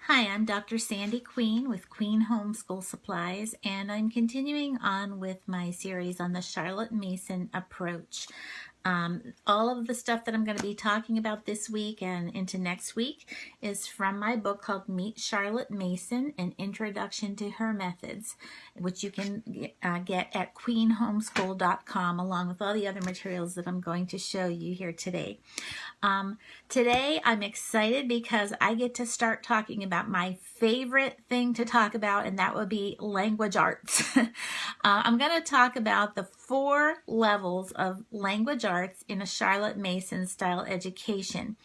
Hi, I'm Dr. Sandy Queen with Queen Homeschool Supplies, and I'm continuing on with my series on the Charlotte Mason approach. All of the stuff that I'm going to be talking about this week and into next week is from my book called Meet Charlotte Mason, An Introduction to Her Methods, which you can get at queenhomeschool.com, along with all the other materials that I'm going to show you here today. Today I'm excited because I get to start talking about my favorite thing to talk about, and that would be language arts. I'm going to talk about the 4 levels of language arts in a Charlotte Mason style education.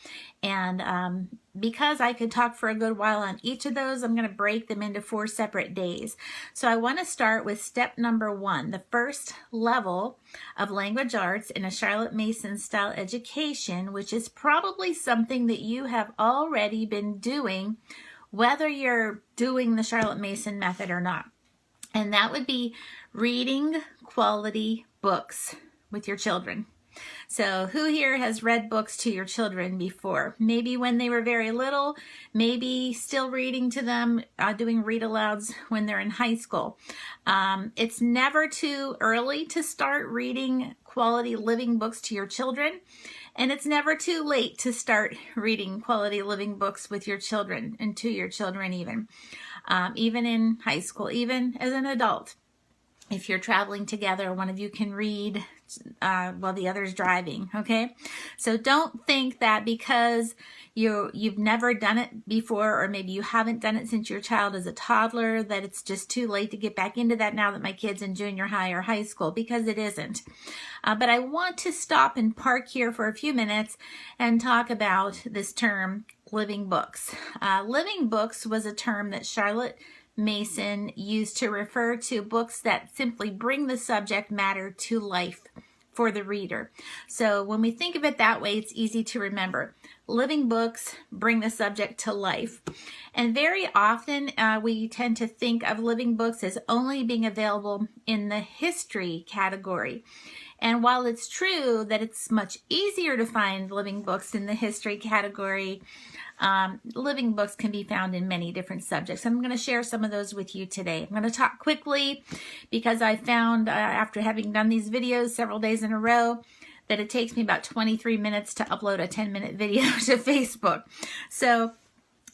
And because I could talk for a good while on each of those, I'm going to break them into 4 separate days. So I want to start with step number 1, the first level of language arts in a Charlotte Mason style education, which is probably something that you have already been doing, whether you're doing the Charlotte Mason method or not. And that would be reading quality books with your children. So who here has read books to your children before? Maybe when they were very little, maybe still reading to them, doing read-alouds when they're in high school. It's never too early to start reading quality living books to your children. And it's never too late to start reading quality living books with your children and to your children even in high school, even as an adult. If you're traveling together, one of you can read while the other's driving, okay? So don't think that because you've never done it before, or maybe you haven't done it since your child is a toddler, that it's just too late to get back into that now that my kid's in junior high or high school, because it isn't. But I want to stop and park here for a few minutes and talk about this term, living books. Living books was a term that Charlotte Mason used to refer to books that simply bring the subject matter to life for the reader. So when we think of it that way, it's easy to remember. Living books bring the subject to life. And very often we tend to think of living books as only being available in the history category. And while it's true that it's much easier to find living books in the history category, living books can be found in many different subjects. I'm going to share some of those with you today. I'm going to talk quickly because I found after having done these videos several days in a row that it takes me about 23 minutes to upload a 10-minute video to Facebook.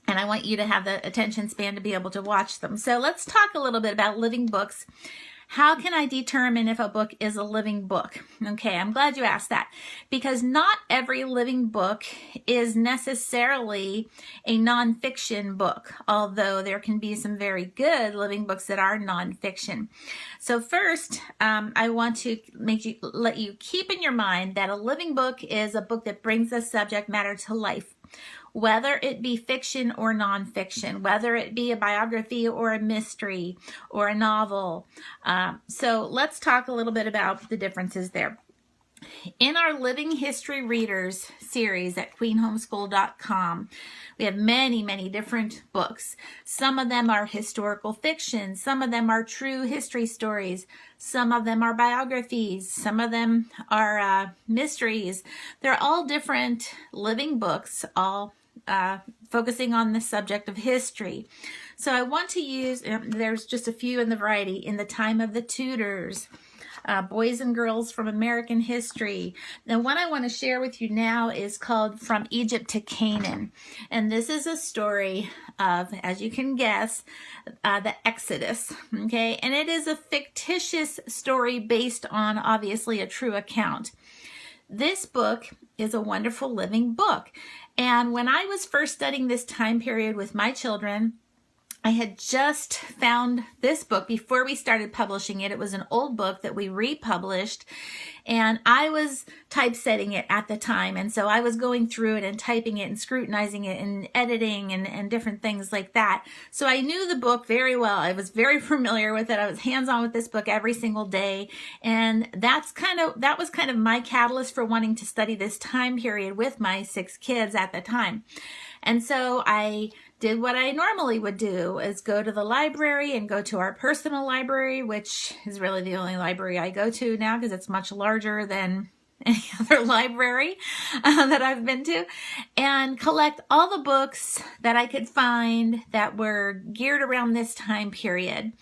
And I want you to have the attention span to be able to watch them. So let's talk a little bit about living books. How can I determine if a book is a living book? Okay, I'm glad you asked that, because not every living book is necessarily a nonfiction book, although there can be some very good living books that are nonfiction. So first, I want to let you keep in your mind that a living book is a book that brings the subject matter to life, whether it be fiction or nonfiction, whether it be a biography or a mystery or a novel. So let's talk a little bit about the differences there. In our Living History Readers series at queenhomeschool.com, we have many different books. Some of them are historical fiction. Some of them are true history stories. Some of them are biographies. Some of them are mysteries. They're all different living books, all focusing on the subject of history. So I want to use, there's just a few in the variety, In the Time of the Tudors, Boys and Girls from American History. The one I want to share with you now is called From Egypt to Canaan. And this is a story of, as you can guess, the Exodus. Okay, and it is a fictitious story based on, obviously, a true account. This book is a wonderful living book. And when I was first studying this time period with my children, I had just found this book before we started publishing it. It was an old book that we republished, and I was typesetting it at the time. And so I was going through it and typing it and scrutinizing it and editing and different things like that. So I knew the book very well. I was very familiar with it. I was hands-on with this book every single day. And that was kind of my catalyst for wanting to study this time period with my 6 kids at the time. And so I did what I normally would do, is go to the library and go to our personal library, which is really the only library I go to now because it's much larger than any other library that I've been to, and collect all the books that I could find that were geared around this time period,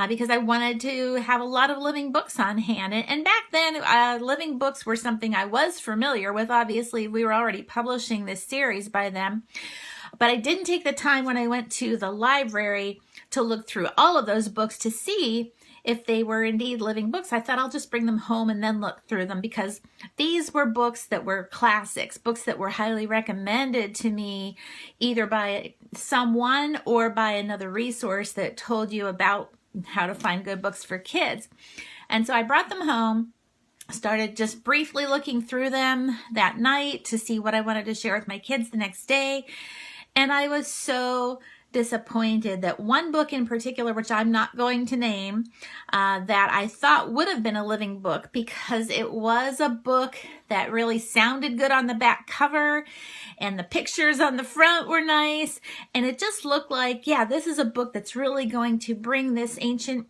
because I wanted to have a lot of living books on hand. And back then, living books were something I was familiar with. Obviously, we were already publishing this series by then, but I didn't take the time when I went to the library to look through all of those books to see if they were indeed living books. I thought I'll just bring them home and then look through them, because these were books that were classics, books that were highly recommended to me either by someone or by another resource that told you about how to find good books for kids. And so I brought them home, started just briefly looking through them that night to see what I wanted to share with my kids the next day. And I was so disappointed that one book in particular, which I'm not going to name, that I thought would have been a living book, because it was a book that really sounded good on the back cover, and the pictures on the front were nice, and it just looked like, yeah, this is a book that's really going to bring this ancient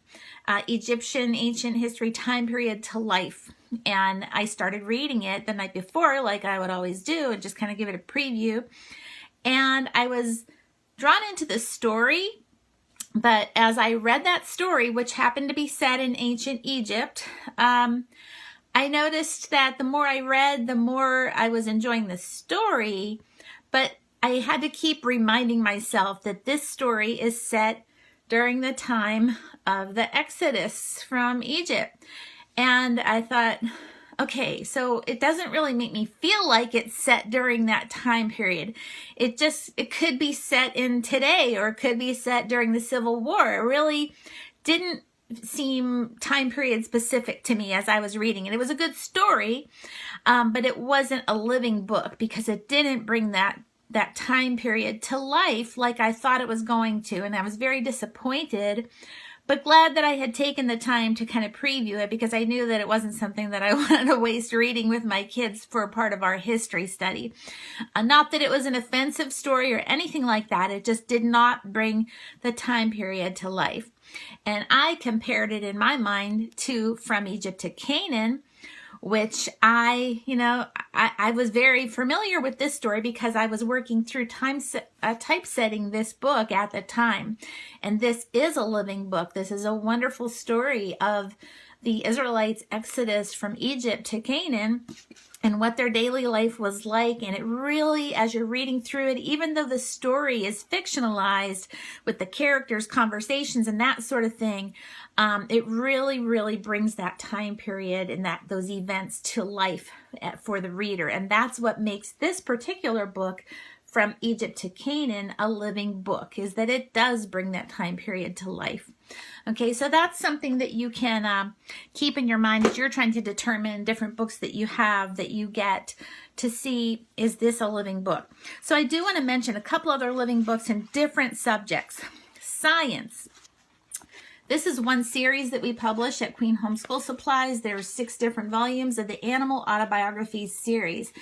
Egyptian ancient history time period to life. And I started reading it the night before, like I would always do, and just kind of give it a preview. And I was drawn into the story, but as I read that story, which happened to be set in ancient Egypt, I noticed that the more I read, the more I was enjoying the story, but I had to keep reminding myself that this story is set during the time of the Exodus from Egypt. And I thought, okay, so it doesn't really make me feel like it's set during that time period. It could be set in today, or it could be set during the Civil War. It really didn't seem time period specific to me as I was reading it. It was a good story, but it wasn't a living book, because it didn't bring that time period to life like I thought it was going to. And I was very disappointed, but glad that I had taken the time to kind of preview it, because I knew that it wasn't something that I wanted to waste reading with my kids for a part of our history study. Not that it was an offensive story or anything like that. It just did not bring the time period to life. And I compared it in my mind to From Egypt to Canaan, which I was very familiar with this story because I was working through typesetting this book at the time. And this is a living book. This is a wonderful story of the Israelites' exodus from Egypt to Canaan and what their daily life was like. And it really, as you're reading through it, even though the story is fictionalized with the characters, conversations, and that sort of thing, it really, really brings that time period and those events to life for the reader. And that's what makes this particular book, From Egypt to Canaan, a living book, is that it does bring that time period to life. Okay, so that's something that you can keep in your mind as you're trying to determine different books that you have that you get to see, is this a living book? So I do want to mention a couple other living books in different subjects. Science. This is one series that we publish at Queen Homeschool Supplies. There's 6 different volumes of the Animal Autobiographies series.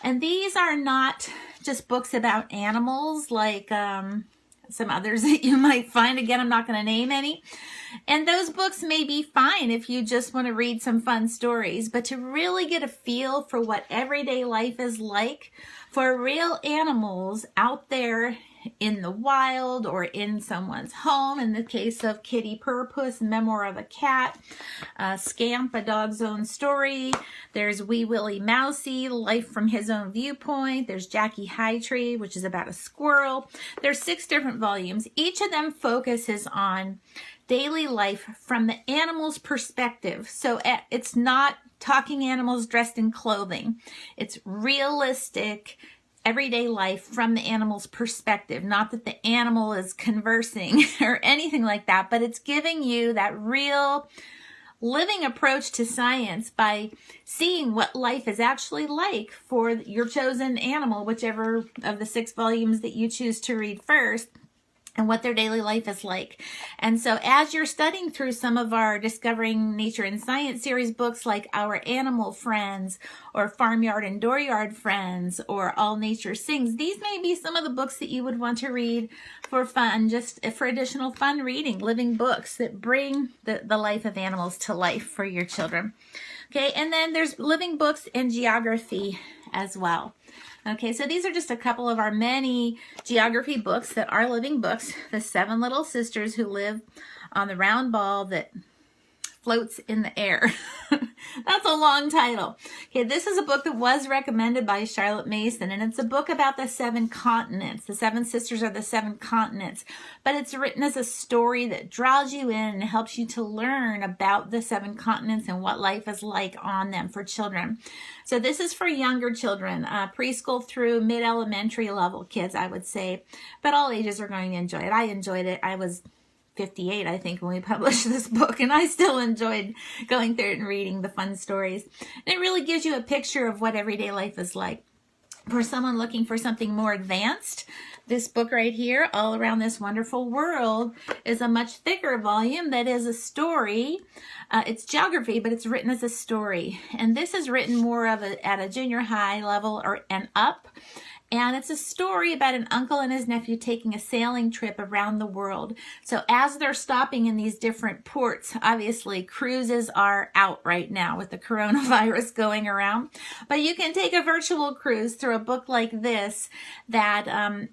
And these are not just books about animals like some others that you might find. Again, I'm not going to name any. And those books may be fine if you just want to read some fun stories. But to really get a feel for what everyday life is like for real animals out there in the wild or in someone's home, in the case of Kitty Purpuss, Memoir of a Cat, Scamp, A Dog's Own Story. There's Wee Willie Mousy, Life from His Own Viewpoint. There's Jackie Hightree, which is about a squirrel. There's 6 different volumes. Each of them focuses on daily life from the animal's perspective. So it's not talking animals dressed in clothing. It's realistic everyday life from the animal's perspective. Not that the animal is conversing or anything like that, but it's giving you that real living approach to science by seeing what life is actually like for your chosen animal, whichever of the 6 volumes that you choose to read first, and what their daily life is like. And so as you're studying through some of our Discovering Nature and Science series books like Our Animal Friends or Farmyard and Dooryard Friends or All Nature Sings, these may be some of the books that you would want to read for fun, just for additional fun reading, living books that bring the life of animals to life for your children. Okay, and then there's living books and geography as well. Okay, so these are just a couple of our many geography books that are living books. The 7 Little Sisters Who Live on the Round Ball That Floats in the Air. That's a long title. Okay, this is a book that was recommended by Charlotte Mason, and it's a book about the 7 continents. The 7 sisters are the 7 continents, but it's written as a story that draws you in and helps you to learn about the 7 continents and what life is like on them for children. So this is for younger children, preschool through mid-elementary level kids, I would say, but all ages are going to enjoy it. I enjoyed it. I was 58, I think, when we published this book, and I still enjoyed going through it and reading the fun stories. And it really gives you a picture of what everyday life is like. For someone looking for something more advanced, this book right here, All Around This Wonderful World, is a much thicker volume that is a story. It's geography, but it's written as a story. And this is written more of at a junior high level and up. And it's a story about an uncle and his nephew taking a sailing trip around the world. So as they're stopping in these different ports, obviously cruises are out right now with the coronavirus going around. But you can take a virtual cruise through a book like this that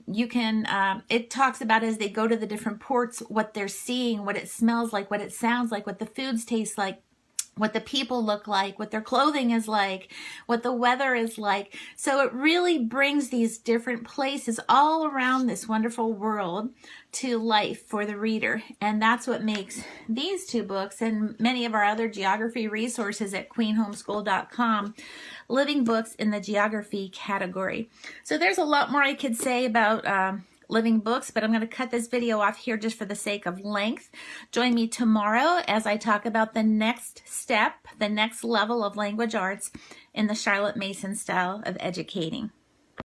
you can, it talks about as they go to the different ports, what they're seeing, what it smells like, what it sounds like, what the foods taste like, what the people look like, what their clothing is like, what the weather is like. So it really brings these different places all around this wonderful world to life for the reader. And that's what makes these 2 books and many of our other geography resources at queenhomeschool.com living books in the geography category. So there's a lot more I could say about living books, but I'm going to cut this video off here just for the sake of length. Join me tomorrow as I talk about the next step, the next level of language arts in the Charlotte Mason style of educating.